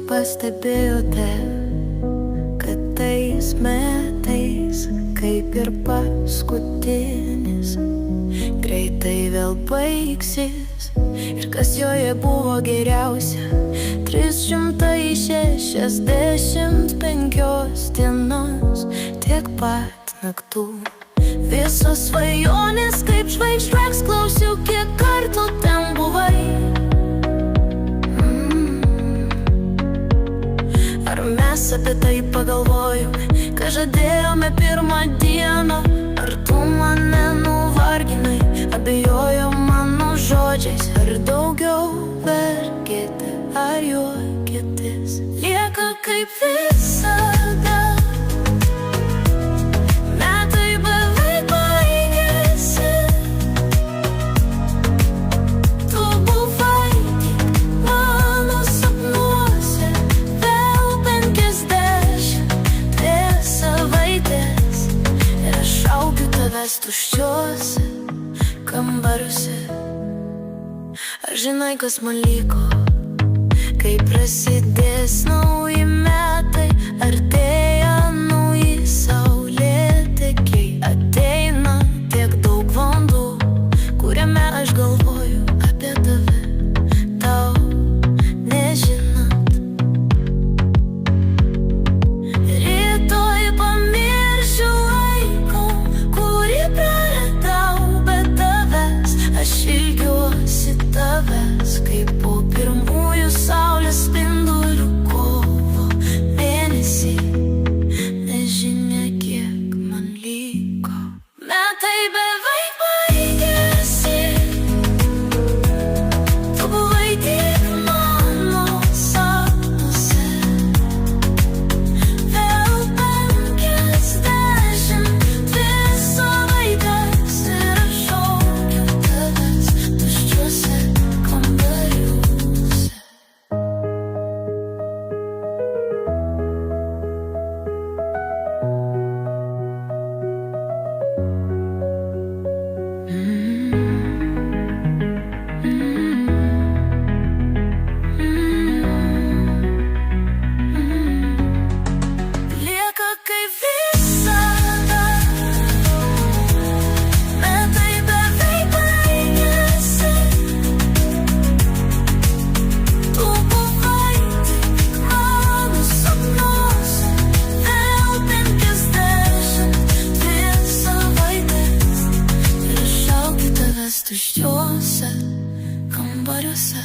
pastebėjote, kad tais metais, kaip ir paskutinis, greitai vėl baigsis? Ir kas joje buvo geriausia? 365 dienos, tiek pat naktų. Visos svajonės kaip žvaigždės, klausiau, kiek kartų ten buvai. Ar mes apie tai pagalvojome, ką žadėjome pirmą dieną? Ar tu mane nuvarginai, abejojo mano žodžiais? Ar daugiau verkėte, ar juokėtės? Lieka kaip visada, metai beveik baigėsi. Tu buvai tik mano sapnuose, vėl 50 prieš savaitės. Ir aš šaukiu tavęs tuščiuose kambariuose. Ar žinai, kas man liko, kai prasidės nauji metai? Artėja nauji saulėtekiai, ateina tiek daug valandų, kuriame aš galvoju apie tave, tau nežinant. Rytoj pamiršiu laiko, kurį praradau be tavęs. Aš ilgiuosi tavęs, kaip po pirmųjų saulės spindulių kovo mėnesį. Nežinia, kiek man liko, metai beveik baigėsi. Tu buvai tik mano sapnuose, vėl 52 savaitės. Ir aš šaukiu tavęs tuščiuose kambariuose. Lieka kaip visada, metai beveik baigėsi. Tu buvai tik mano sapnuose, vėl 52 savaitės. Ir aš šaukiu tavęs tuščiuose kambariuose.